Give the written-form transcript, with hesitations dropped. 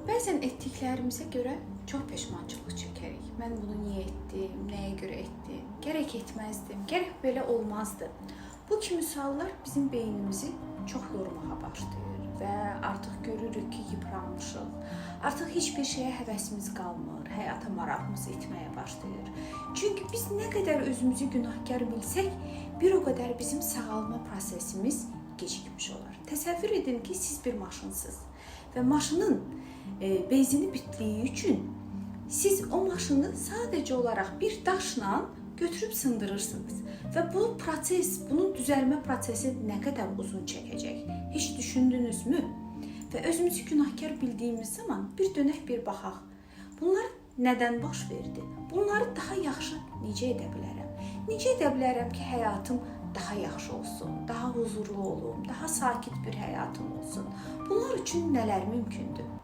Bəzən etdiklərimizə görə çox peşmançılıq çəkərik. Mən bunu niyə etdim, nəyə görə etdim, gərək etməzdim, gərək belə olmazdı. Bu kimi suallar bizim beynimizi çox yormağa başlayır və artıq görürük ki, yıpranmışıq. Artıq heç bir şeyə həvəsimiz qalmır, həyata marağımız itməyə başlayır. Çünki biz nə qədər özümüzü günahkar bilsək, bir o qədər bizim sağalma prosesimiz gecikmiş olar. Təsəvvür edin ki, siz bir maşınsınız və maşının benzini bitdiyi üçün siz o maşını sadəcə olaraq bir daşla götürüb sındırırsınız və bu proses, bunun düzəlmə prosesi nə qədər uzun çəkəcək? Heç düşündünüzmü? Və özümüzü günahkar bildiyimiz zaman bir dönək bir baxaq. Bunlar nədən baş verdi? Bunları daha yaxşı necə edə bilərəm? Necə edə bilərəm ki, həyatım daha yaxşı olsun, daha huzurlu olum, daha sakit bir həyatım olsun? Bunlar üçün nələr mümkündür?